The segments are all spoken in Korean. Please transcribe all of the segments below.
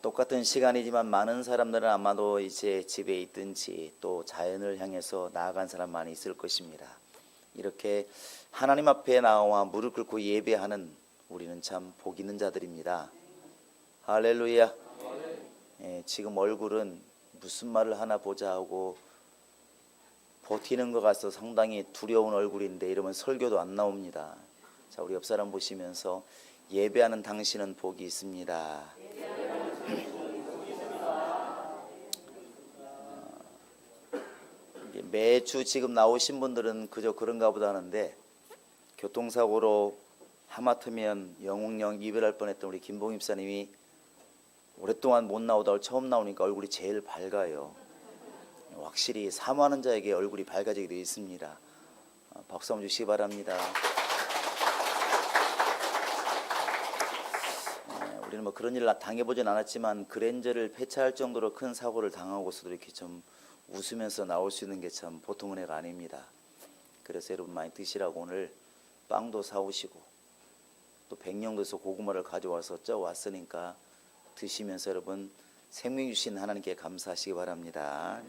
똑같은 시간이지만 많은 사람들은 아마도 이제 집에 있든지 또 자연을 향해서 나아간 사람 많이 있을 것입니다. 이렇게 하나님 앞에 나와 무릎 꿇고 예배하는 우리는 참 복 있는 자들입니다. 할렐루야. 지금 얼굴은 무슨 말을 하나 보자 하고 버티는 것 같아서 상당히 두려운 얼굴인데 이러면 설교도 안 나옵니다. 자, 우리 옆 사람 보시면서 예배하는 당신은 복이 있습니다. 매주 지금 나오신 분들은 그저 그런가 보다 하는데 교통사고로 하마터면 영웅령 이별할 뻔했던 우리 김봉 입사님이 오랫동안 못 나오다가 처음 나오니까 얼굴이 제일 밝아요. 확실히 사모하는 자에게 얼굴이 밝아지게 되어 있습니다. 박수 한번 주시기 바랍니다. 우리는 뭐 그런 일을 당해보진 않았지만 그랜저를 폐차할 정도로 큰 사고를 당하고서도 이렇게 좀 웃으면서 나올 수 있는 게 참 보통 은혜가 아닙니다. 그래서 여러분 많이 드시라고 오늘 빵도 사오시고 또 백령도에서 고구마를 가져와서 쪄왔으니까 드시면서 여러분 생명 주신 하나님께 감사하시기 바랍니다.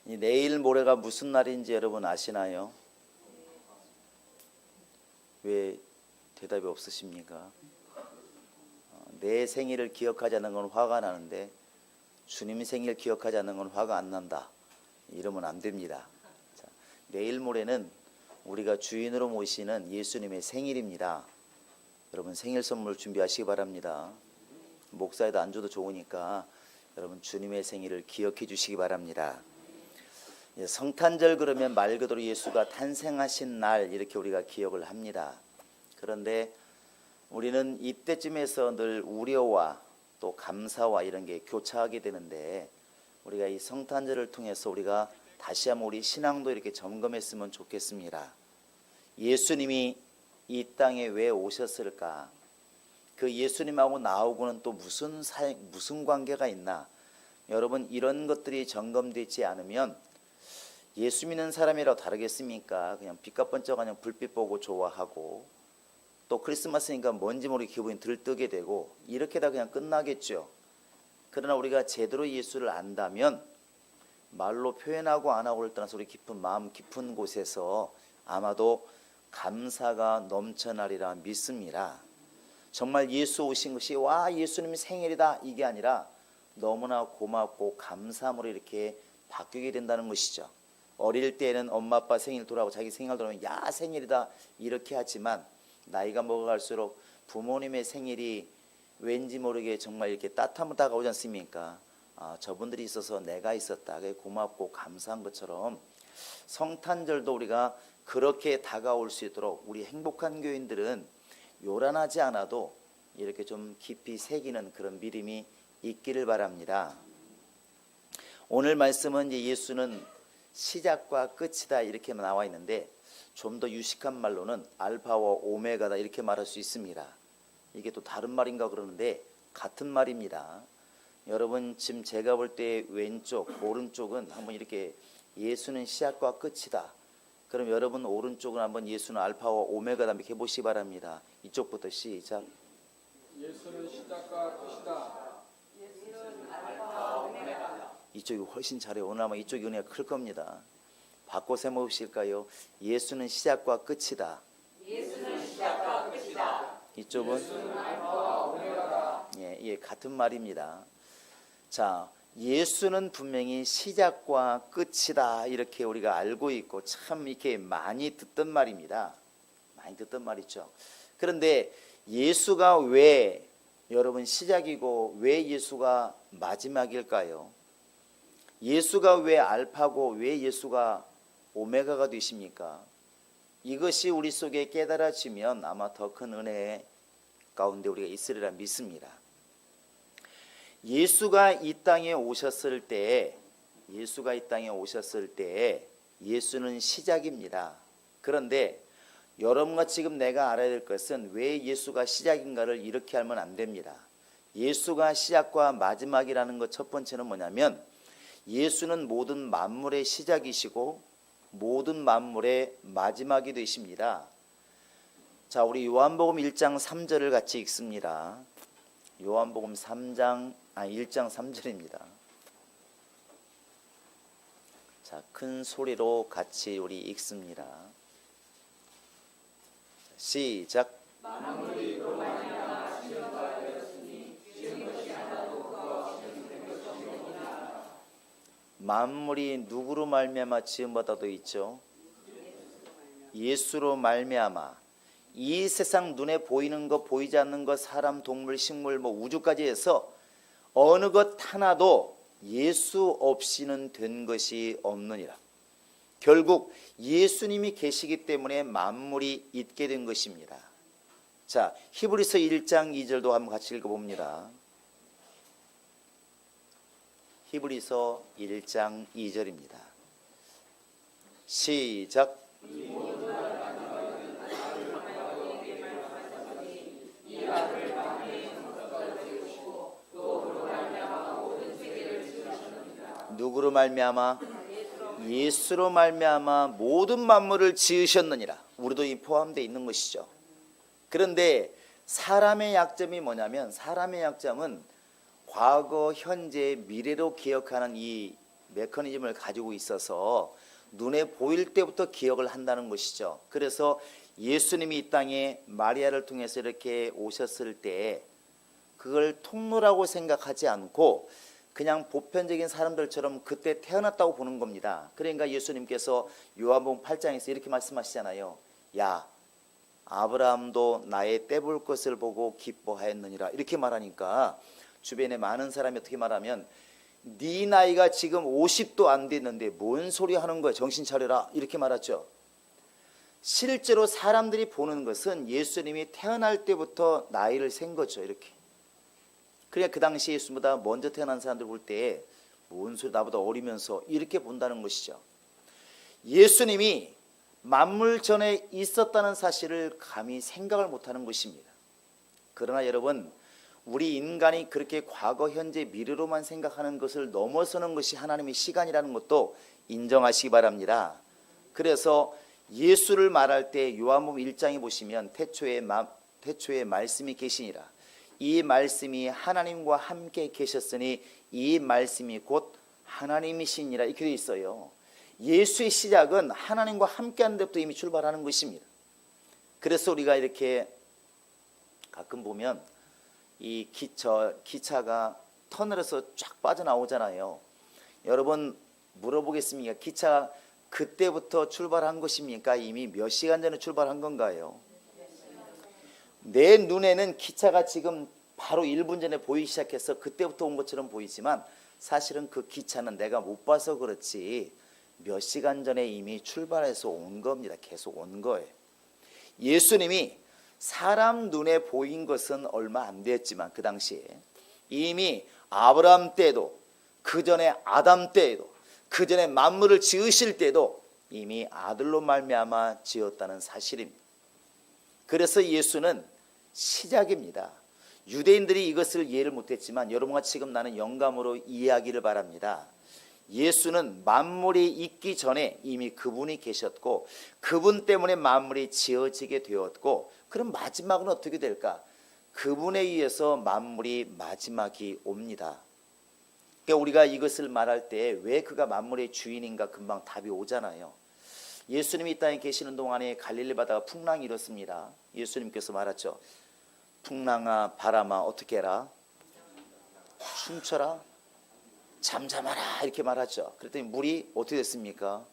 내일 모레가 무슨 날인지 여러분 아시나요? 왜 대답이 없으십니까? 내 생일을 기억하지 않는 건 화가 나는데 주님의 생일 기억하지 않는 건 화가 안 난다. 이러면 안 됩니다. 자, 내일 모레는 우리가 주인으로 모시는 예수님의 생일입니다. 여러분 생일 선물 준비하시기 바랍니다. 목사에도 안 줘도 좋으니까 여러분 주님의 생일을 기억해 주시기 바랍니다. 성탄절 그러면 말 그대로 예수가 탄생하신 날 이렇게 우리가 기억을 합니다. 그런데 우리는 이때쯤에서 늘 우려와 또 감사와 이런 게 교차하게 되는데 우리가 이 성탄절을 통해서 우리가 다시 한번 우리 신앙도 이렇게 점검했으면 좋겠습니다. 예수님이 이 땅에 왜 오셨을까? 그 예수님하고 나하고는 또 무슨 관계가 있나? 여러분 이런 것들이 점검되지 않으면 예수 믿는 사람이라고 다르겠습니까? 그냥 빛과 번쩍 그냥 불빛 보고 좋아하고 또 크리스마스니까 뭔지 모르게 기분이 들뜨게 되고 이렇게 다 그냥 끝나겠죠. 그러나 우리가 제대로 예수를 안다면 말로 표현하고 안 하고를 떠나서 우리 깊은 마음 깊은 곳에서 아마도 감사가 넘쳐나리라 믿습니다. 정말 예수 오신 것이 와 예수님의 생일이다 이게 아니라 너무나 고맙고 감사함으로 이렇게 바뀌게 된다는 것이죠. 어릴 때는 엄마 아빠 생일 돌아오고 자기 생일 돌아오면 야 생일이다 이렇게 하지만 나이가 먹어갈수록 부모님의 생일이 왠지 모르게 정말 이렇게 따뜻함으로 다가오지 않습니까? 저분들이 있어서 내가 있었다. 고맙고 감사한 것처럼 성탄절도 우리가 그렇게 다가올 수 있도록 우리 행복한 교인들은 요란하지 않아도 이렇게 좀 깊이 새기는 그런 믿음이 있기를 바랍니다. 오늘 말씀은 이제 예수는 시작과 끝이다 이렇게 나와 있는데 좀 더 유식한 말로는 알파와 오메가다 이렇게 말할 수 있습니다. 이게 또 다른 말인가 그러는데 같은 말입니다. 여러분 지금 제가 볼 때 왼쪽 오른쪽은 한번 이렇게 예수는 시작과 끝이다. 그럼 여러분 오른쪽은 한번 예수는 알파와 오메가다 이렇게 해보시기 바랍니다. 이쪽부터 시작. 예수는 시작과 끝이다. 예수는 알파와 오메가다. 이쪽이 훨씬 잘해요. 오늘 아마 이쪽이 은혜가 클 겁니다. 바꿔서 해보실까요? 예수는 시작과 끝이다. 예수는 시작과 끝이다. 이쪽은 예수는 알파와 오메가다. 예, 같은 말입니다. 자, 예수는 분명히 시작과 끝이다 이렇게 우리가 알고 있고 참 이렇게 많이 듣던 말입니다. 많이 듣던 말이죠. 그런데 예수가 왜 여러분 시작이고 왜 예수가 마지막일까요? 예수가 왜 알파고 왜 예수가 오메가가 되십니까? 이것이 우리 속에 깨달아지면 아마 더 큰 은혜 가운데 우리가 있으리라 믿습니다. 예수가 이 땅에 오셨을 때 예수는 시작입니다. 그런데 여러분과 지금 내가 알아야 될 것은 왜 예수가 시작인가를 이렇게 알면 안 됩니다. 예수가 시작과 마지막이라는 것 첫 번째는 뭐냐면 예수는 모든 만물의 시작이시고 모든 만물의 마지막이 되십니다. 자, 우리 요한복음 1장 3절을 같이 읽습니다. 요한복음 1장 3절입니다. 자, 큰 소리로 같이 우리 읽습니다. 시작. 만물이 누구로 말미암아 지음받아도 있죠? 예수로 말미암아. 이 세상 눈에 보이는 것 보이지 않는 것 사람 동물 식물 우주까지 해서 어느 것 하나도 예수 없이는 된 것이 없느니라. 결국 예수님이 계시기 때문에 만물이 있게 된 것입니다. 자, 히브리서 1장 2절도 한번 같이 읽어봅니다. 히브리서 1장 2절입니다. 시작. 누구로 말미암아? 예수로 말미암아 모든 만물을 지으셨느니라. 우리도 이 포함되어 있는 것이죠. 그런데 사람의 약점이 뭐냐면, 사람의 약점은 과거, 현재, 미래로 기억하는 이 메커니즘을 가지고 있어서 눈에 보일 때부터 기억을 한다는 것이죠. 그래서 예수님이 이 땅에 마리아를 통해서 이렇게 오셨을 때 그걸 통로라고 생각하지 않고 그냥 보편적인 사람들처럼 그때 태어났다고 보는 겁니다. 그러니까 예수님께서 요한복음 8장에서 이렇게 말씀하시잖아요. 야, 아브라함도 나의 때볼 것을 보고 기뻐하였느니라. 이렇게 말하니까 주변에 많은 사람이 어떻게 말하면, 네 나이가 지금 50도 안 됐는데 뭔 소리 하는 거야, 정신 차려라, 이렇게 말하죠. 실제로 사람들이 보는 것은 예수님이 태어날 때부터 나이를 센 거죠. 이렇게. 그러니까 그 당시 예수보다 먼저 태어난 사람들 볼 때 뭔 소리, 나보다 어리면서, 이렇게 본다는 것이죠. 예수님이 만물 전에 있었다는 사실을 감히 생각을 못하는 것입니다. 그러나 여러분, 우리 인간이 그렇게 과거, 현재, 미래로만 생각하는 것을 넘어서는 것이 하나님의 시간이라는 것도 인정하시기 바랍니다. 그래서 예수를 말할 때 요한복음 1장에 보시면 태초에 말씀이 계시니라. 이 말씀이 하나님과 함께 계셨으니 이 말씀이 곧 하나님이시니라. 이렇게 되어 있어요. 예수의 시작은 하나님과 함께하는 데부터 이미 출발하는 것입니다. 그래서 우리가 이렇게 가끔 보면 이 기차가 터널에서 쫙 빠져나오잖아요. 여러분 물어보겠습니까? 기차가 그때부터 출발한 것입니까? 이미 몇 시간 전에 출발한 건가요? 내 눈에는 기차가 지금 바로 1분 전에 보이기 시작해서 그때부터 온 것처럼 보이지만, 사실은 그 기차는 내가 못 봐서 그렇지 몇 시간 전에 이미 출발해서 온 겁니다. 계속 온 거예요. 예수님이 사람 눈에 보인 것은 얼마 안 됐지만 그 당시에 이미 아브라함 때도, 그 전에 아담 때에도, 그 전에 만물을 지으실 때도 이미 아들로 말미암아 지었다는 사실입니다. 그래서 예수는 시작입니다. 유대인들이 이것을 이해를 못했지만 여러분과 지금 나는 영감으로 이해하기를 바랍니다. 예수는 만물이 있기 전에 이미 그분이 계셨고, 그분 때문에 만물이 지어지게 되었고, 그럼 마지막은 어떻게 될까? 그분에 의해서 만물이 마지막이 옵니다. 그러니까 우리가 이것을 말할 때 왜 그가 만물의 주인인가 금방 답이 오잖아요. 예수님이 이 땅에 계시는 동안에 갈릴리 바다가 풍랑이 일었습니다. 예수님께서 말하죠. 풍랑아 바람아 어떻게 해라? 춤춰라, 잠잠하라, 이렇게 말하죠. 그랬더니 물이 어떻게 됐습니까?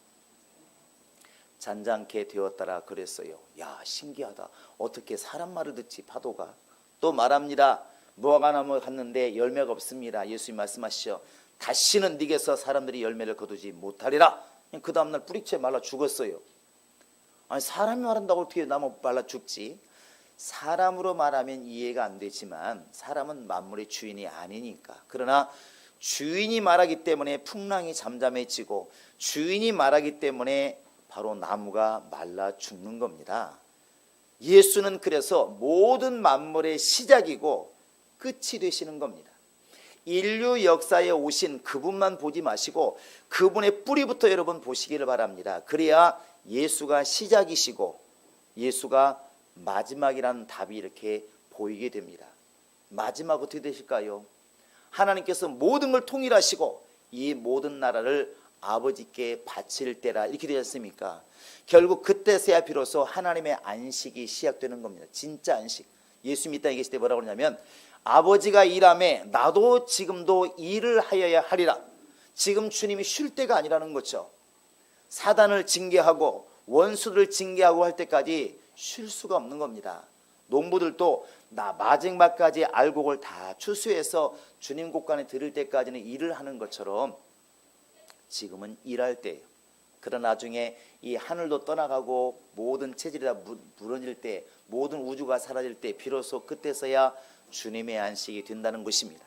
잔잔케 되었더라 그랬어요. 야, 신기하다. 어떻게 사람 말을 듣지 파도가. 또 말합니다. 무화과 나무 갔는데 열매가 없습니다. 예수님 말씀하시죠. 다시는 네게서 사람들이 열매를 거두지 못하리라. 그 다음날 뿌리채 말라 죽었어요. 아니, 사람이 말한다고 어떻게 나무 말라 죽지? 사람으로 말하면 이해가 안 되지만 사람은 만물의 주인이 아니니까. 그러나 주인이 말하기 때문에 풍랑이 잠잠해지고, 주인이 말하기 때문에 바로 나무가 말라 죽는 겁니다. 예수는 그래서 모든 만물의 시작이고 끝이 되시는 겁니다. 인류 역사에 오신 그분만 보지 마시고 그분의 뿌리부터 여러분 보시기를 바랍니다. 그래야 예수가 시작이시고 예수가 마지막이라는 답이 이렇게 보이게 됩니다. 마지막 어떻게 되실까요? 하나님께서 모든 걸 통일하시고 이 모든 나라를 아버지께 바칠 때라 이렇게 되지 않습니까? 결국 그때서야 비로소 하나님의 안식이 시작되는 겁니다. 진짜 안식. 예수님이 이 땅에 계실 때 뭐라고 그러냐면 아버지가 일하매 나도 지금도 일을 하여야 하리라. 지금 주님이 쉴 때가 아니라는 거죠. 사단을 징계하고 원수들을 징계하고 할 때까지 쉴 수가 없는 겁니다. 농부들도 나 마지막까지 알곡을 다 추수해서 주님 곳간에 들을 때까지는 일을 하는 것처럼 지금은 일할 때예요. 그러나 나중에 이 하늘도 떠나가고 모든 체질이 다 무너질 때, 모든 우주가 사라질 때 비로소 그때서야 주님의 안식이 된다는 것입니다.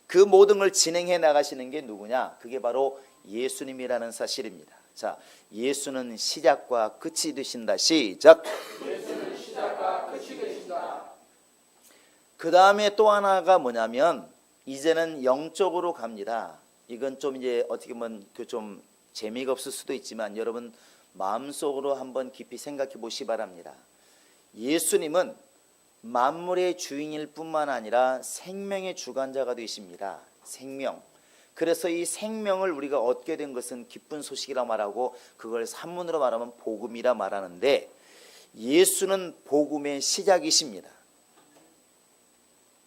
그 모든 걸 진행해 나가시는 게 누구냐? 그게 바로 예수님이라는 사실입니다. 자, 예수는 시작과 끝이 되신다. 시작. 예수는 시작과 끝이 되신다. 그 다음에 또 하나가 뭐냐면 이제는 영적으로 갑니다. 이건 좀 이제 어떻게 보면 좀 재미가 없을 수도 있지만 여러분 마음속으로 한번 깊이 생각해 보시 바랍니다. 예수님은 만물의 주인일 뿐만 아니라 생명의 주관자가 되십니다. 생명. 그래서 이 생명을 우리가 얻게 된 것은 기쁜 소식이라 말하고 그걸 산문으로 말하면 복음이라 말하는데 예수는 복음의 시작이십니다.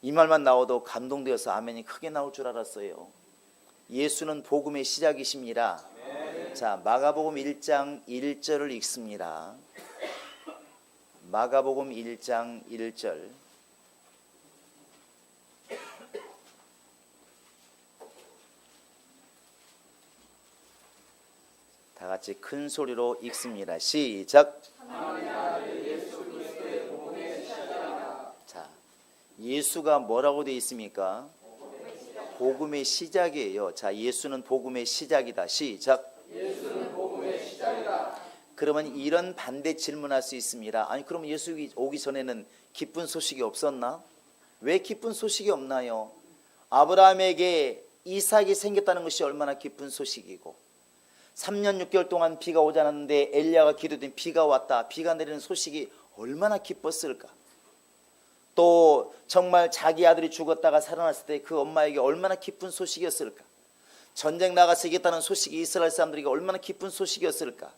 이 말만 나와도 감동되어서 아멘이 크게 나올 줄 알았어요. 예수는 복음의 시작이십니다. 자, 마가복음 1장 1절을 읽습니다. 마가복음 1장 1절. 다 같이 큰 소리로 읽습니다. 시작. 자, 예수가 뭐라고 되어 있습니까? 복음의 시작이에요. 자, 예수는 복음의 시작이다. 시작. 예수는 복음의 시작이다. 그러면 이런 반대 질문할 수 있습니다. 아니 그럼 예수 오기 전에는 기쁜 소식이 없었나? 왜 기쁜 소식이 없나요? 아브라함에게 이삭이 생겼다는 것이 얼마나 기쁜 소식이고 3년 6개월 동안 비가 오지 않았는데 엘리야가 기도된 비가 왔다. 비가 내리는 소식이 얼마나 기뻤을까? 또 정말 자기 아들이 죽었다가 살아났을 때 그 엄마에게 얼마나 기쁜 소식이었을까? 전쟁 나가서 이겼다는 소식이 이스라엘 사람들에게 얼마나 기쁜 소식이었을까?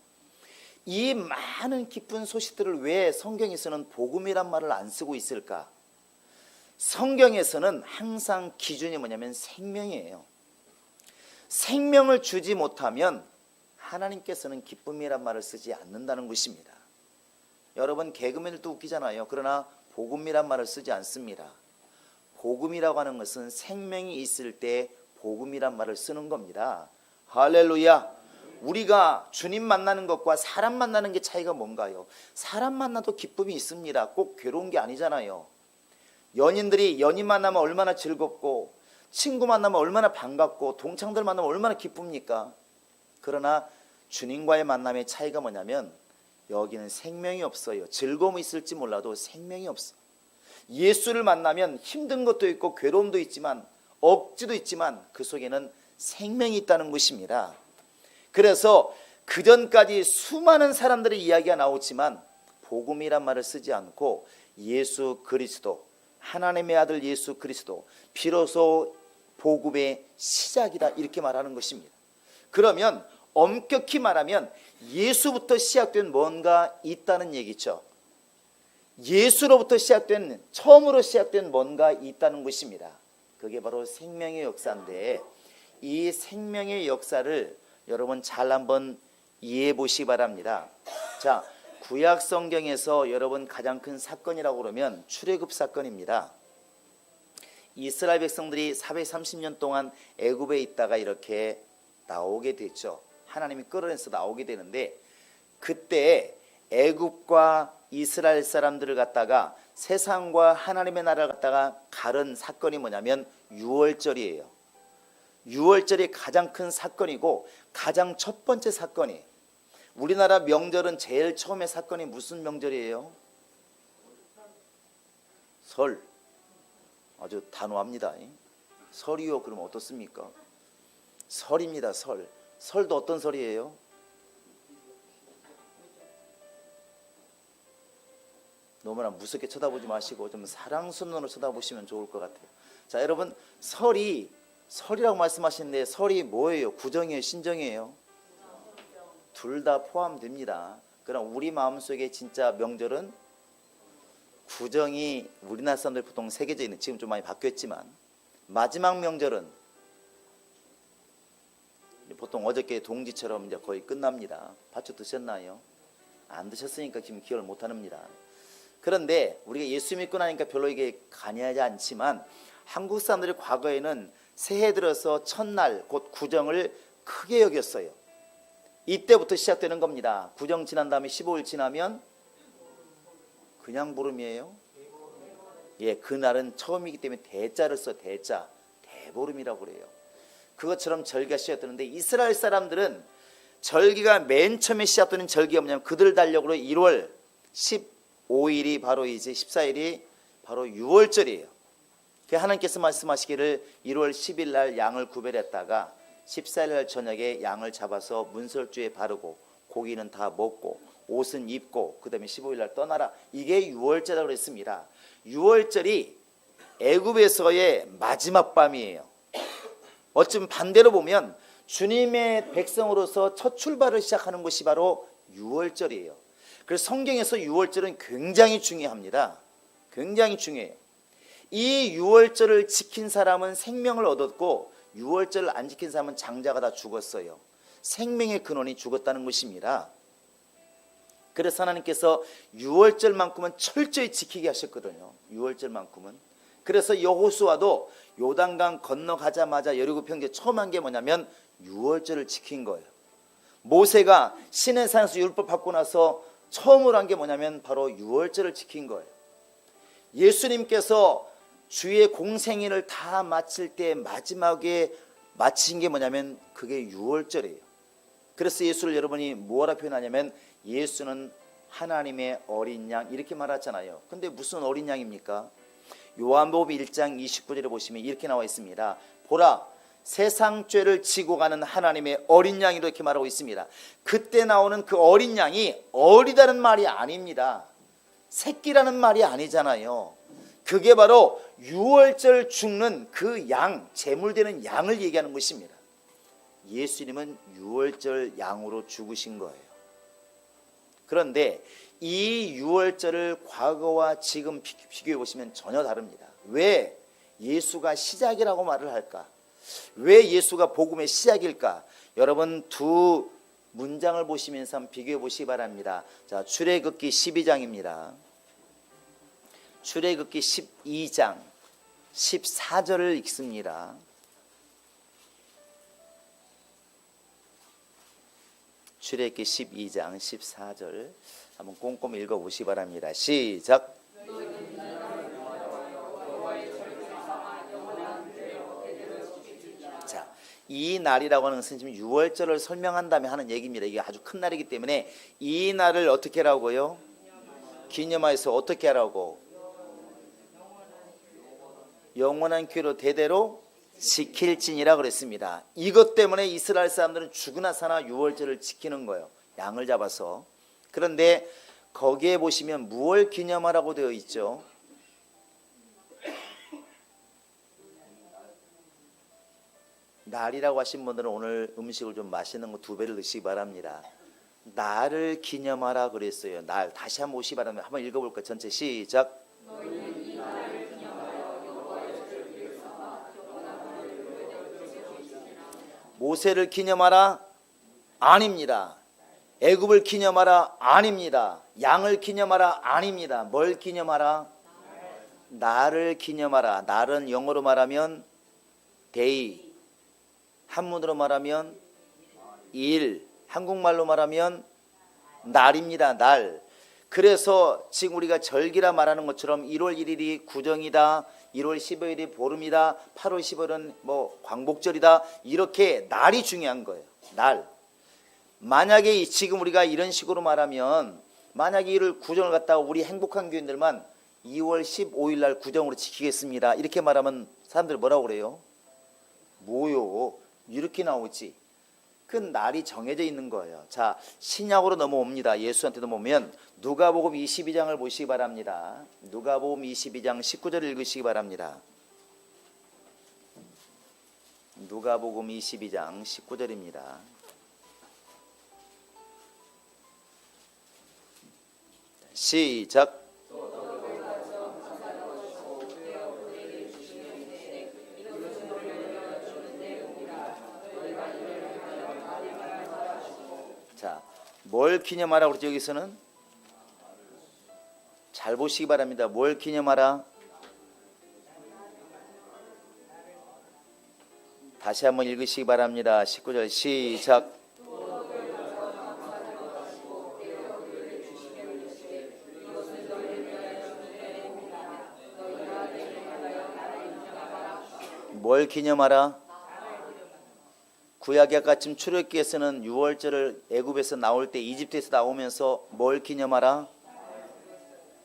이 많은 기쁜 소식들을 왜 성경에서는 복음이란 말을 안 쓰고 있을까? 성경에서는 항상 기준이 뭐냐면 생명이에요. 생명을 주지 못하면 하나님께서는 기쁨이란 말을 쓰지 않는다는 것입니다. 여러분 개그맨들도 웃기잖아요. 그러나 복음이란 말을 쓰지 않습니다. 복음이라고 하는 것은 생명이 있을 때 복음이란 말을 쓰는 겁니다. 할렐루야. 우리가 주님 만나는 것과 사람 만나는 게 차이가 뭔가요? 사람 만나도 기쁨이 있습니다. 꼭 괴로운 게 아니잖아요. 연인들이 연인 만나면 얼마나 즐겁고 친구 만나면 얼마나 반갑고 동창들 만나면 얼마나 기쁩니까? 그러나 주님과의 만남의 차이가 뭐냐면 여기는 생명이 없어요. 즐거움이 있을지 몰라도 생명이 없어. 예수를 만나면 힘든 것도 있고 괴로움도 있지만 억지도 있지만 그 속에는 생명이 있다는 것입니다. 그래서 그전까지 수많은 사람들의 이야기가 나오지만 복음이란 말을 쓰지 않고 예수 그리스도, 하나님의 아들 예수 그리스도, 비로소 복음의 시작이다 이렇게 말하는 것입니다. 그러면 엄격히 말하면 예수부터 시작된 뭔가 있다는 얘기죠. 예수로부터 시작된, 처음으로 시작된 뭔가 있다는 것입니다. 그게 바로 생명의 역사인데 이 생명의 역사를 여러분 잘 한번 이해해 보시기 바랍니다. 자, 구약 성경에서 여러분 가장 큰 사건이라고 그러면 출애굽 사건입니다. 이스라엘 백성들이 430년 동안 애굽에 있다가 이렇게 나오게 됐죠. 하나님이 끌어내서 나오게 되는데 그때 애굽과 이스라엘 사람들을 갖다가 세상과 하나님의 나라를 갖다가 가른 사건이 뭐냐면 유월절이에요. 유월절이 가장 큰 사건이고 가장 첫 번째 사건이 우리나라 명절은 제일 처음에 사건이 무슨 명절이에요? 설. 아주 단호합니다. 설이요. 그럼 어떻습니까? 설입니다. 설. 설도 어떤 설이에요? 너무나 무섭게 쳐다보지 마시고 좀 사랑스러운 눈으로 쳐다보시면 좋을 것 같아요. 자, 여러분, 설이라고 말씀하시는데 설이 뭐예요? 구정이에요? 신정이에요? 둘 다 포함됩니다. 그러나 우리 마음속에 진짜 명절은 구정이 우리나라 사람들 보통 세계적인, 지금 좀 많이 바뀌었지만 마지막 명절은 보통 어저께 동지처럼 이제 거의 끝납니다. 팥죽 드셨나요? 안 드셨으니까 지금 기억을 못 합니다. 그런데 우리가 예수 믿고 나니까 별로 이게 관여하지 않지만 한국 사람들이 과거에는 새해 들어서 첫날 곧 구정을 크게 여겼어요. 이때부터 시작되는 겁니다. 구정 지난 다음에 15일 지나면 그냥 보름이에요. 예, 그날은 처음이기 때문에 대자를 써. 대보름이라고 그래요. 그것처럼 절기가 시작되는데 이스라엘 사람들은 절기가 맨 처음에 시작되는 절기가 뭐냐면 그들 달력으로 1월 15일이 바로 이제 14일이 바로 6월절이에요. 하나님께서 말씀하시기를 1월 10일 날 양을 구별했다가 14일 날 저녁에 양을 잡아서 문설주에 바르고 고기는 다 먹고 옷은 입고 그 다음에 15일 날 떠나라. 이게 6월절이라고 그랬습니다. 6월절이 애굽에서의 마지막 밤이에요. 어쩌면 반대로 보면 주님의 백성으로서 첫 출발을 시작하는 것이 바로 6월절이에요. 그래서 성경에서 6월절은 굉장히 중요합니다. 굉장히 중요해요. 이 6월절을 지킨 사람은 생명을 얻었고 6월절을 안 지킨 사람은 장자가 다 죽었어요. 생명의 근원이 죽었다는 것입니다. 그래서 하나님께서 6월절만큼은 철저히 지키게 하셨거든요. 6월절만큼은. 그래서 여호수아도 요단강 건너가자마자 여리고 평지에 처음 한 게 뭐냐면 6월절을 지킨 거예요. 모세가 시내산에서 율법 받고 나서 처음으로 한 게 뭐냐면 바로 6월절을 지킨 거예요. 예수님께서 주의 공생애를 다 마칠 때 마지막에 마친 게 뭐냐면 그게 6월절이에요. 그래서 예수를 여러분이 뭐라 표현하냐면 예수는 하나님의 어린 양 이렇게 말하잖아요. 근데 무슨 어린 양입니까? 요한복음 1장 29절에 보시면 이렇게 나와 있습니다. 보라, 세상 죄를 지고 가는 하나님의 어린 양이로 이렇게 말하고 있습니다. 그때 나오는 그 어린 양이 어리다는 말이 아닙니다. 새끼라는 말이 아니잖아요. 그게 바로 6월절 죽는 그 양, 제물되는 양을 얘기하는 것입니다. 예수님은 6월절 양으로 죽으신 거예요. 그런데 이 6월절을 과거와 지금 비교해 보시면 전혀 다릅니다. 왜 예수가 시작이라고 말을 할까? 왜 예수가 복음의 시작일까? 여러분 두 문장을 보시면서 한번 비교해 보시기 바랍니다. 자, 출애굽기 12장입니다. 출애굽기 12장 14절을 읽습니다. 출애굽기 12장 14절 한번 꼼꼼히 읽어보시기 바랍니다. 시작. 자, 이 날이라고 하는 것은 지금 6월절을 설명한 다음에 하는 얘기입니다. 이게 아주 큰 날이기 때문에 이 날을 어떻게 하라고요? 기념하여서 어떻게 하라고? 영원한 교회로 대대로 지킬지니라 그랬습니다. 이것 때문에 이스라엘 사람들은 죽으나 사나 6월절을 지키는 거예요. 양을 잡아서. 그런데 거기에 보시면 무엇을 기념하라고 되어 있죠? 날이라고 하신 분들은 오늘 음식을 좀 맛있는 거 2배를 드시기 바랍니다. 날을 기념하라 그랬어요. 날 다시 한번 보시기 바랍니다. 한번 읽어볼까요? 전체 시작. 모세를 기념하라? 아닙니다. 애굽을 기념하라? 아닙니다. 양을 기념하라? 아닙니다. 뭘 기념하라? 날을 기념하라. 날은 영어로 말하면 day, 한문으로 말하면 일, 한국말로 말하면 날입니다. 날. 그래서 지금 우리가 절기라 말하는 것처럼 1월 1일이 구정이다, 1월 15일이 보름이다, 8월 15일은 뭐 광복절이다, 이렇게 날이 중요한 거예요. 날. 만약에 지금 우리가 이런 식으로 말하면 만약에 이를 구정을 갖다가 우리 행복한 교인들만 2월 15일 날 구정으로 지키겠습니다 이렇게 말하면 사람들이 뭐라고 그래요? 뭐요? 이렇게 나오지. 그 날이 정해져 있는 거예요. 자, 신약으로 넘어옵니다. 예수한테 넘어오면 누가복음 22장을 보시기 바랍니다. 누가복음 22장 19절 읽으시기 바랍니다. 누가복음 22장 19절입니다. 시작. 자, 뭘 기념하라고 그러죠? 여기서는 잘 보시기 바랍니다. 뭘 기념하라? 다시 한번 읽으시기 바랍니다. 19절 시작. 뭘 기념하라? 구약이 아까 지금 출애굽기에서는 유월절을 애굽에서 나올 때 이집트에서 나오면서 뭘 기념하라?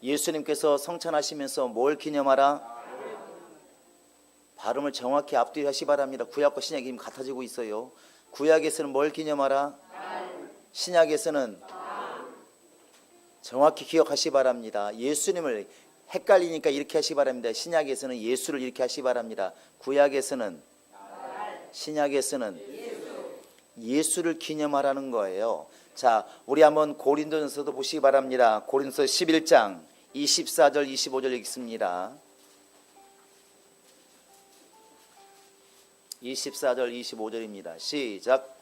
예수님께서 성찬하시면서 뭘 기념하라? 발음을 정확히 앞뒤 하시 바랍니다. 구약과 신약이 지금 같아지고 있어요. 구약에서는 뭘 기념하라? 신약에서는 정확히 기억하시 바랍니다. 예수님을 헷갈리니까 이렇게 하시 바랍니다. 신약에서는 예수를 이렇게 하시 바랍니다. 구약에서는 신약에서는 예수를 기념하라는 거예요. 자, 우리 한번 고린도전서도 보시기 바랍니다. 고린도서 11장 24절 25절 읽습니다. 24절 25절입니다. 시작.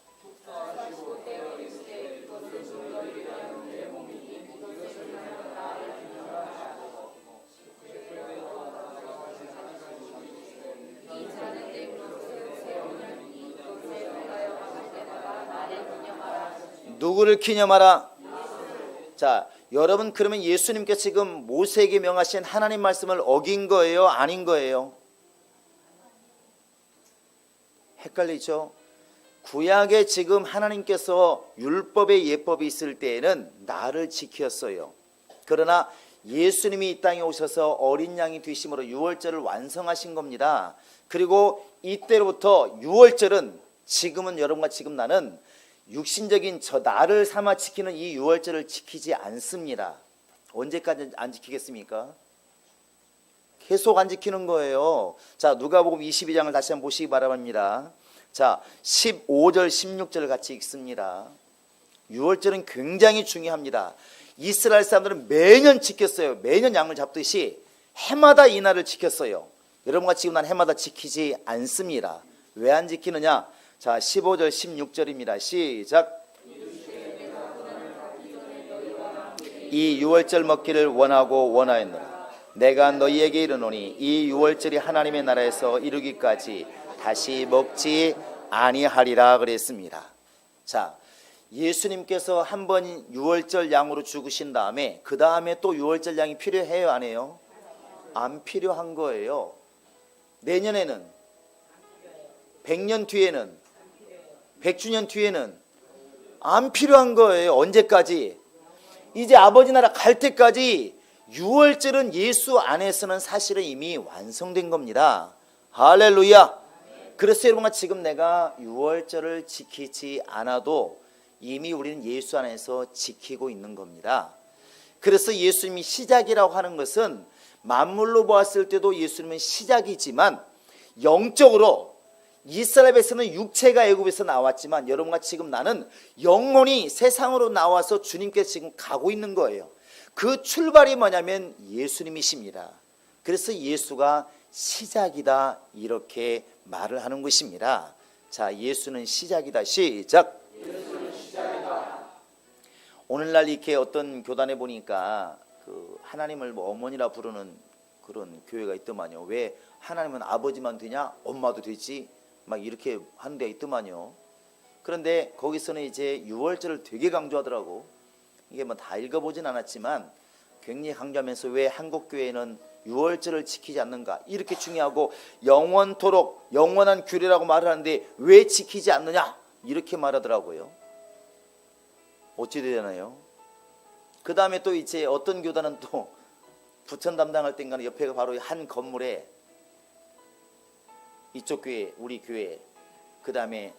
누구를 기념하라? 자, 여러분 그러면 예수님께서 지금 모세에게 명하신 하나님 말씀을 어긴 거예요? 아닌 거예요? 헷갈리죠? 구약에 지금 하나님께서 율법의 예법이 있을 때에는 나를 지켰어요. 그러나 예수님이 이 땅에 오셔서 어린 양이 되심으로 유월절을 완성하신 겁니다. 그리고 이때로부터 유월절은 지금은 여러분과 지금 나는 육신적인 저 나를 삼아 지키는 이 유월절을 지키지 않습니다. 언제까지 안 지키겠습니까? 계속 안 지키는 거예요. 자, 누가복음 22장을 다시 한번 보시기 바랍니다. 자, 15절 16절 같이 읽습니다. 유월절은 굉장히 중요합니다. 이스라엘 사람들은 매년 지켰어요. 매년 양을 잡듯이 해마다 이 날을 지켰어요. 여러분과 지금 난 해마다 지키지 않습니다. 왜 안 지키느냐? 자, 15절 16절입니다. 시작. 이 유월절 먹기를 원하고 원하였노라. 내가 너희에게 이르노니 이 유월절이 하나님의 나라에서 이루기까지 다시 먹지 아니하리라 그랬습니다. 자, 예수님께서 한 번 유월절 양으로 죽으신 다음에 그 다음에 또 유월절 양이 필요해요, 안 해요? 안 필요한 거예요. 내년에는 100년 뒤에는 100주년 뒤에는 안 필요한 거예요. 언제까지? 이제 아버지 나라 갈 때까지 유월절은 예수 안에서는 사실은 이미 완성된 겁니다. 할렐루야. 그래서 여러분과 지금 내가 유월절을 지키지 않아도 이미 우리는 예수 안에서 지키고 있는 겁니다. 그래서 예수님이 시작이라고 하는 것은 만물로 보았을 때도 예수님은 시작이지만 영적으로 이스라엘에서는 육체가 애굽에서 나왔지만 여러분과 지금 나는 영혼이 세상으로 나와서 주님께 지금 가고 있는 거예요. 그 출발이 뭐냐면 예수님이십니다. 그래서 예수가 시작이다 이렇게 말을 하는 것입니다. 자, 예수는 시작이다. 시작. 예수는 시작이다. 오늘날 이렇게 어떤 교단에 보니까 그 하나님을 뭐 어머니라 부르는 그런 교회가 있더만요. 왜 하나님은 아버지만 되냐? 엄마도 되지? 막 이렇게 하는 데가 있더만요. 그런데 거기서는 이제 유월절을 되게 강조하더라고. 이게 뭐 다 읽어보진 않았지만 굉장히 강조하면서 왜 한국 교회는 유월절을 지키지 않는가 이렇게 중요하고 영원토록 영원한 규례라고 말하는데 왜 지키지 않느냐 이렇게 말하더라고요. 어찌 되나요? 그 다음에 또 이제 어떤 교단은 또 부천 담당할 땐가는 옆에가 바로 한 건물에 이쪽 교회 우리 교회 그 다음에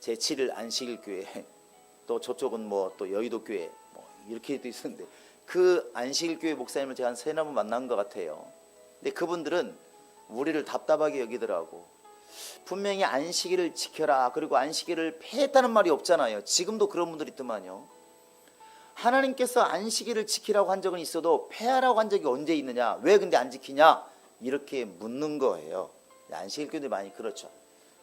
제7일 안식일 교회, 또 저쪽은 뭐 또 여의도 교회 뭐 이렇게 도 있었는데 그 안식일 교회 목사님을 제가 한 3-4번 만난 것 같아요. 근데 그분들은 우리를 답답하게 여기더라고. 분명히 안식일을 지켜라, 그리고 안식일을 폐했다는 말이 없잖아요. 지금도 그런 분들이 있더만요. 하나님께서 안식일을 지키라고 한 적은 있어도 폐하라고 한 적이 언제 있느냐, 왜 근데 안 지키냐, 이렇게 묻는 거예요. 안식일 교인들이 많이 그렇죠.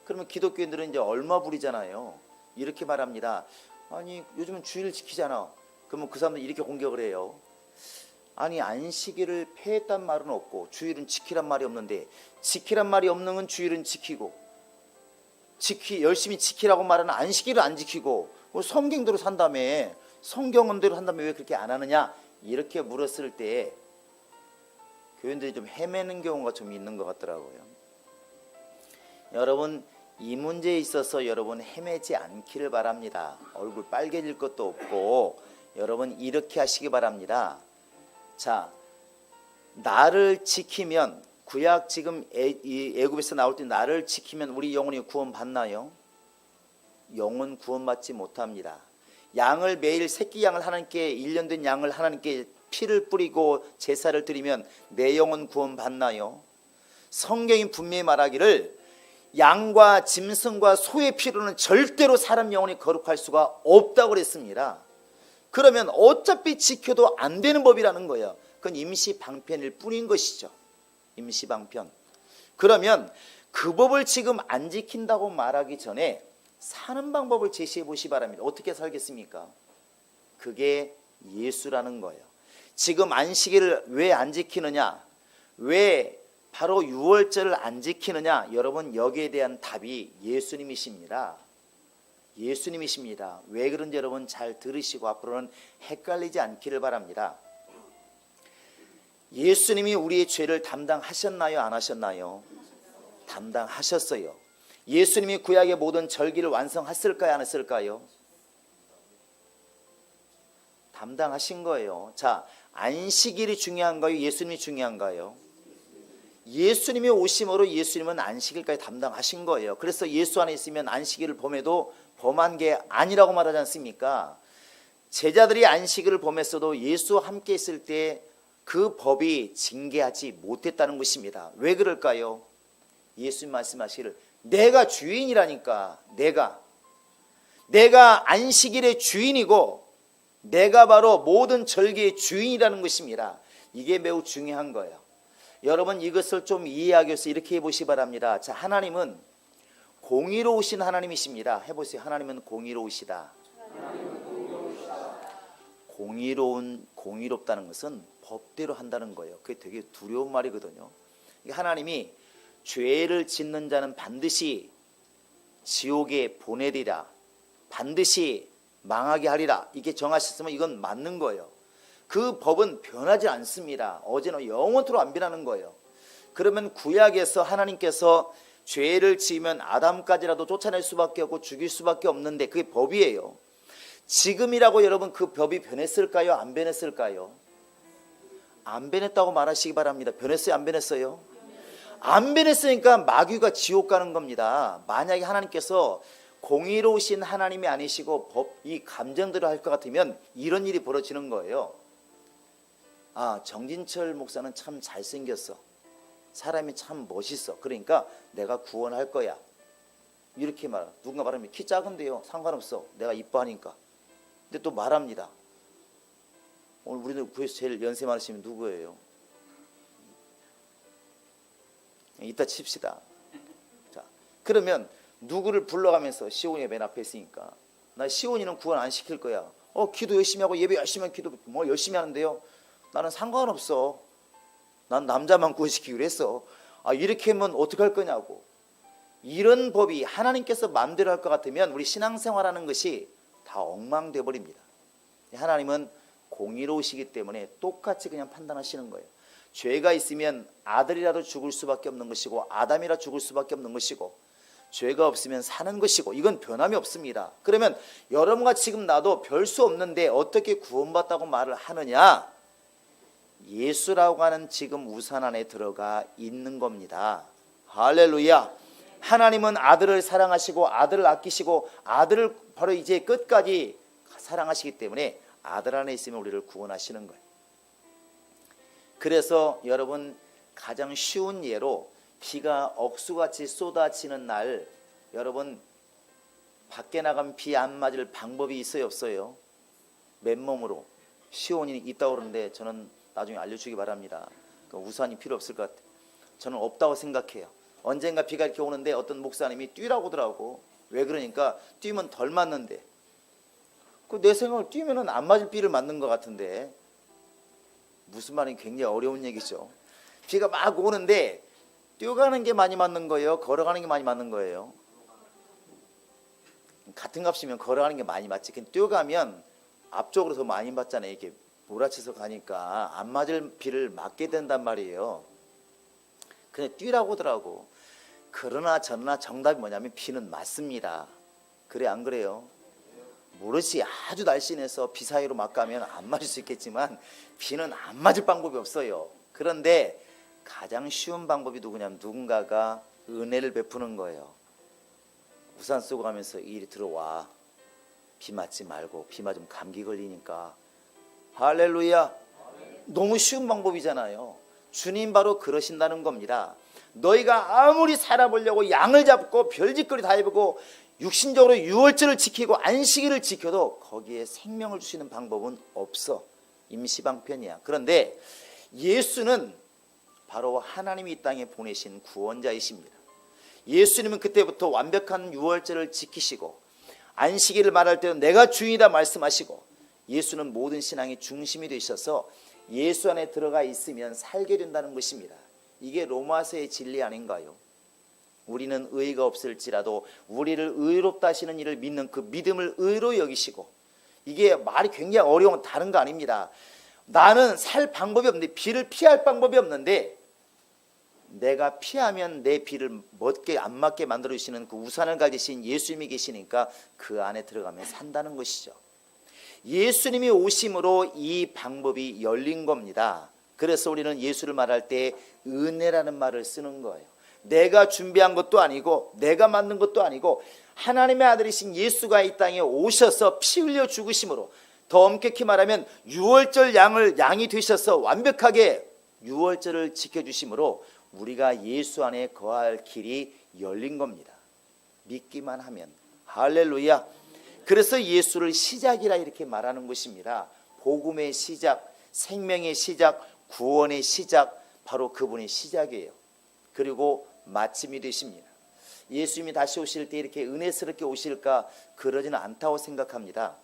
그러면 기독교인들은 이제 얼마 부리잖아요. 이렇게 말합니다. 아니 요즘은 주일 지키잖아. 그러면 그 사람들 이렇게 공격을 해요. 아니 안식일을 폐했단 말은 없고 주일은 지키란 말이 없는데, 지키란 말이 없는 건 주일은 지키고 열심히 지키라고 말하는 안식일을 안 지키고 성경대로 산다며, 성경원대로 한다며 왜 그렇게 안 하느냐, 이렇게 물었을 때 교인들이 좀 헤매는 경우가 좀 있는 것 같더라고요. 여러분, 이 문제에 있어서 여러분 헤매지 않기를 바랍니다. 얼굴 빨개질 것도 없고 여러분 이렇게 하시기 바랍니다. 자, 나를 지키면, 구약 지금 애굽에서 나올 때 나를 지키면 우리 영혼이 구원받나요? 영혼 구원받지 못합니다. 양을 매일 새끼 양을 하나님께, 1년 된 양을 하나님께 피를 뿌리고 제사를 드리면 내 영혼 구원받나요? 성경이 분명히 말하기를 양과 짐승과 소의 피로는 절대로 사람 영혼이 거룩할 수가 없다고 그랬습니다. 그러면 어차피 지켜도 안 되는 법이라는 거예요. 그건 임시 방편일 뿐인 것이죠. 임시 방편. 그러면 그 법을 지금 안 지킨다고 말하기 전에 사는 방법을 제시해 보시기 바랍니다. 어떻게 살겠습니까? 그게 예수라는 거예요. 지금 안식일을 왜 안 지키느냐, 왜 바로 유월절을 안 지키느냐, 여러분 여기에 대한 답이 예수님이십니다. 예수님이십니다. 왜 그런지 여러분 잘 들으시고 앞으로는 헷갈리지 않기를 바랍니다. 예수님이 우리의 죄를 담당하셨나요, 안 하셨나요? 담당하셨어요. 예수님이 구약의 모든 절기를 완성했을까요, 안 했을까요? 담당하신 거예요. 자, 안식일이 중요한가요, 예수님이 중요한가요? 예수님이 오심으로 예수님은 안식일까지 담당하신 거예요. 그래서 예수 안에 있으면 안식일을 범해도 범한 게 아니라고 말하지 않습니까? 제자들이 안식일을 범했어도 예수와 함께 있을 때 그 법이 징계하지 못했다는 것입니다. 왜 그럴까요? 예수님 말씀하시기를 내가 주인이라니까. 내가 안식일의 주인이고 내가 바로 모든 절기의 주인이라는 것입니다. 이게 매우 중요한 거예요. 여러분 이것을 좀 이해하기 위해서 이렇게 해보시기 바랍니다. 자, 하나님은 공의로우신 하나님이십니다. 해보세요. 하나님은 공의로우시다. 공의롭다는 것은 법대로 한다는 거예요. 그게 되게 두려운 말이거든요. 하나님이 죄를 짓는 자는 반드시 지옥에 보내리라, 반드시 망하게 하리라, 이게 정하셨으면 이건 맞는 거예요. 그 법은 변하지 않습니다. 어제는 영원토록 안 변하는 거예요. 그러면 구약에서 하나님께서 죄를 지으면 아담까지라도 쫓아낼 수밖에 없고 죽일 수밖에 없는데 그게 법이에요. 지금이라고 여러분 그 법이 변했을까요, 안 변했을까요? 안 변했다고 말하시기 바랍니다. 변했어요, 안 변했어요? 안 변했으니까 마귀가 지옥 가는 겁니다. 만약에 하나님께서 공의로우신 하나님이 아니시고 이 감정대로 할 것 같으면 이런 일이 벌어지는 거예요. 아, 정진철 목사는 참 잘생겼어, 사람이 참 멋있어, 그러니까 내가 구원할 거야, 이렇게 누군가 말하면 키 작은데요, 상관없어, 내가 이뻐하니까. 근데 또 말합니다. 오늘 우리들 구에서 제일 연세 많으시면 누구예요? 이따 칩시다. 자, 그러면 누구를 불러가면서, 시온이가 맨 앞에 있으니까 나 시온이는 구원 안 시킬 거야. 기도 열심히 하고 예배 열심히 하고 기도 뭐 열심히 하는데요, 나는 상관없어, 난 남자만 구원시키기로 했어. 이렇게 하면 어떡할 거냐고. 이런 법이 하나님께서 마음대로 할 것 같으면 우리 신앙생활하는 것이 다 엉망돼 버립니다. 하나님은 공의로우시기 때문에 똑같이 그냥 판단하시는 거예요. 죄가 있으면 아들이라도 죽을 수밖에 없는 것이고 아담이라 죽을 수밖에 없는 것이고, 죄가 없으면 사는 것이고, 이건 변함이 없습니다. 그러면 여러분과 지금 나도 별 수 없는데 어떻게 구원받다고 말을 하느냐? 예수라고 하는 지금 우산 안에 들어가 있는 겁니다. 할렐루야. 하나님은 아들을 사랑하시고 아들을 아끼시고 아들을 바로 이제 끝까지 사랑하시기 때문에 아들 안에 있으면 우리를 구원하시는 거예요. 그래서 여러분 가장 쉬운 예로 비가 억수같이 쏟아지는 날 여러분 밖에 나가면 비 안 맞을 방법이 있어요 없어요? 맨몸으로 시온이 있다고 그러는데 저는 나중에 알려주기 바랍니다. 우산이 필요 없을 것 같아요. 저는 없다고 생각해요. 언젠가 비가 이렇게 오는데 어떤 목사님이 뛰라고 하더라고. 왜 그러니까 뛰면 덜 맞는데. 내 생각을 뛰면은 안 맞을 비를 맞는 것 같은데 무슨 말인지 굉장히 어려운 얘기죠. 비가 막 오는데 뛰어가는 게 많이 맞는 거예요? 걸어가는 게 많이 맞는 거예요? 같은 값이면 걸어가는 게 많이 맞지. 뛰어가면 앞쪽으로 더 많이 맞잖아요. 이렇게 몰아쳐서 가니까 안 맞을 비를 맞게 된단 말이에요. 그냥 뛰라고 하더라고. 그러나 저러나 정답이 뭐냐면 비는 맞습니다. 그래 안 그래요? 모르지 아주 날씬해서 비 사이로 막 가면 안 맞을 수 있겠지만 비는 안 맞을 방법이 없어요. 그런데 가장 쉬운 방법이 누구냐면 누군가가 은혜를 베푸는 거예요. 우산 쓰고 가면서 이리 들어와. 비 맞지 말고 비 맞으면 감기 걸리니까. 할렐루야. 너무 쉬운 방법이잖아요. 주님 바로 그러신다는 겁니다. 너희가 아무리 살아보려고 양을 잡고 별짓거리 다 해보고 육신적으로 유월절을 지키고 안식일을 지켜도 거기에 생명을 주시는 방법은 없어. 임시방편이야. 그런데 예수는 바로 하나님이 이 땅에 보내신 구원자이십니다. 예수님은 그때부터 완벽한 유월절을 지키시고 안식일을 말할 때는 내가 주인이다 말씀하시고 예수는 모든 신앙의 중심이 되셔서 예수 안에 들어가 있으면 살게 된다는 것입니다. 이게 로마서의 진리 아닌가요? 우리는 의의가 없을지라도 우리를 의롭다 하시는 이를 믿는 그 믿음을 의로 여기시고 이게 말이 굉장히 어려운 다른 거 아닙니다. 나는 살 방법이 없는데 비를 피할 방법이 없는데 내가 피하면 내 비를 멋게 안 맞게 만들어 주시는 그 우산을 가지신 예수님이 계시니까 그 안에 들어가면 산다는 것이죠. 예수님이 오심으로 이 방법이 열린 겁니다. 그래서 우리는 예수를 말할 때 은혜라는 말을 쓰는 거예요. 내가 준비한 것도 아니고 내가 만든 것도 아니고 하나님의 아들이신 예수가 이 땅에 오셔서 피 흘려 죽으심으로 더 엄격히 말하면 유월절 양이 되셔서 완벽하게 유월절을 지켜주심으로 우리가 예수 안에 거할 길이 열린 겁니다. 믿기만 하면. 할렐루야. 그래서 예수를 시작이라 이렇게 말하는 것입니다. 복음의 시작, 생명의 시작, 구원의 시작, 바로 그분의 시작이에요. 그리고 마침이 되십니다. 예수님이 다시 오실 때 이렇게 은혜스럽게 오실까? 그러지는 않다고 생각합니다.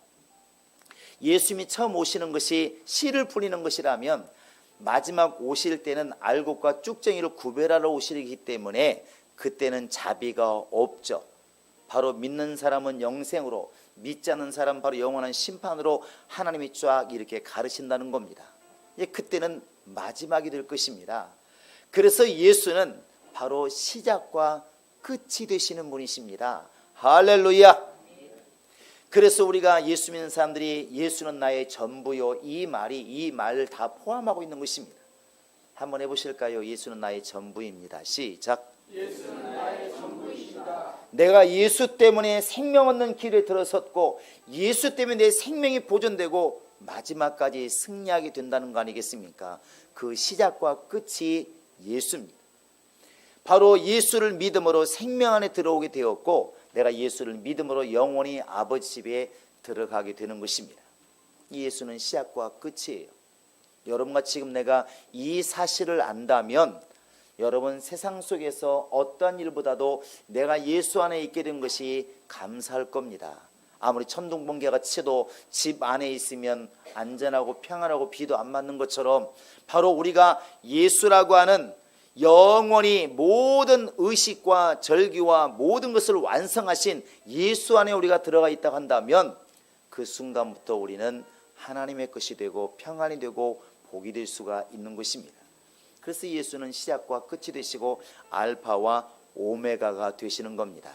예수님이 처음 오시는 것이 씨를 뿌리는 것이라면 마지막 오실 때는 알곡과 쭉쟁이를 구별하러 오시기 때문에 그때는 자비가 없죠. 바로 믿는 사람은 영생으로, 믿지 않는 사람은 바로 영원한 심판으로 하나님이 쫙 이렇게 가르친다는 겁니다. 그때는 마지막이 될 것입니다. 그래서 예수는 바로 시작과 끝이 되시는 분이십니다. 할렐루야. 그래서 우리가 예수 믿는 사람들이 예수는 나의 전부요, 이 말을 다 포함하고 있는 것입니다. 한번 해보실까요? 예수는 나의 전부입니다. 시작. 예수는 나의 전부이시다. 내가 예수 때문에 생명 얻는 길에 들어섰고 예수 때문에 내 생명이 보존되고 마지막까지 승리하게 된다는 거 아니겠습니까? 그 시작과 끝이 예수입니다. 바로 예수를 믿음으로 생명 안에 들어오게 되었고 내가 예수를 믿음으로 영원히 아버지 집에 들어가게 되는 것입니다. 예수는 시작과 끝이에요. 여러분과 지금 내가 이 사실을 안다면 여러분 세상 속에서 어떠한 일보다도 내가 예수 안에 있게 된 것이 감사할 겁니다. 아무리 천둥번개가 치도 집 안에 있으면 안전하고 평안하고 비도 안 맞는 것처럼 바로 우리가 예수라고 하는 영원히 모든 의식과 절기와 모든 것을 완성하신 예수 안에 우리가 들어가 있다고 한다면 그 순간부터 우리는 하나님의 것이 되고 평안이 되고 복이 될 수가 있는 것입니다. 그래서 예수는 시작과 끝이 되시고 알파와 오메가가 되시는 겁니다.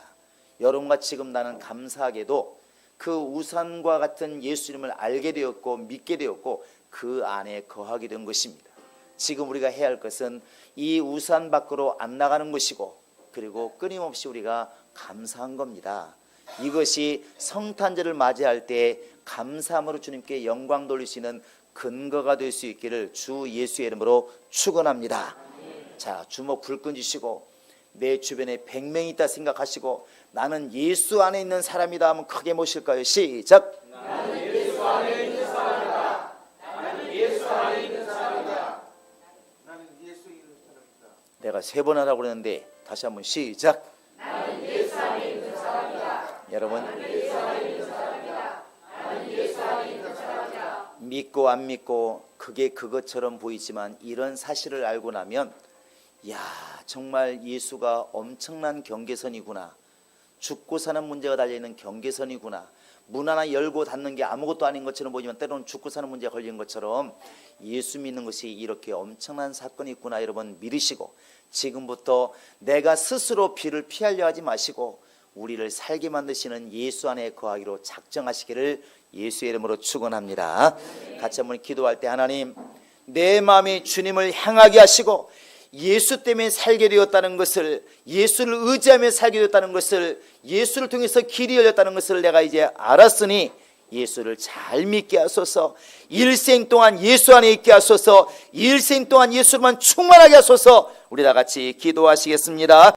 여러분과 지금 나는 감사하게도 그 우산과 같은 예수님을 알게 되었고 믿게 되었고 그 안에 거하게 된 것입니다. 지금 우리가 해야 할 것은 이 우산 밖으로 안 나가는 것이고 그리고 끊임없이 우리가 감사한 겁니다. 이것이 성탄절을 맞이할 때 감사함으로 주님께 영광 돌릴 수 있는 근거가 될 수 있기를 주 예수의 이름으로 축원합니다. 자, 주먹 불끈 쥐시고 내 주변에 100명이 있다 생각하시고 나는 예수 안에 있는 사람이다 하면 크게 모실까요? 시작. 나는 예수 안에 있는 사람이다. 나는 예수 안에 있는 사람이다. 나는 예수 있는 사람이다. 내가 3번 하라고 그랬는데 다시 한번 시작. 나는 예수 안에 있는 사람이다. 여러분, 나는 예수 안에 있는 사람이다. 나는 예수 안에 있는 사람이다. 믿고 안 믿고 그게 그것처럼 보이지만 이런 사실을 알고 나면 야, 정말 예수가 엄청난 경계선이구나. 죽고 사는 문제가 달려있는 경계선이구나. 문 하나 열고 닫는 게 아무것도 아닌 것처럼 보이지만 때로는 죽고 사는 문제가 걸린 것처럼 예수 믿는 것이 이렇게 엄청난 사건이 있구나. 여러분 믿으시고 지금부터 내가 스스로 비를 피하려 하지 마시고 우리를 살게 만드시는 예수 안에 거하기로 작정하시기를 예수의 이름으로 축원합니다. 같이 한번 기도할 때 하나님, 내 마음이 주님을 향하게 하시고 예수 때문에 살게 되었다는 것을, 예수를 의지하며 살게 되었다는 것을, 예수를 통해서 길이 열렸다는 것을 내가 이제 알았으니 예수를 잘 믿게 하소서. 일생 동안 예수 안에 있게 하소서. 일생 동안 예수로만 충만하게 하소서. 우리 다 같이 기도하시겠습니다.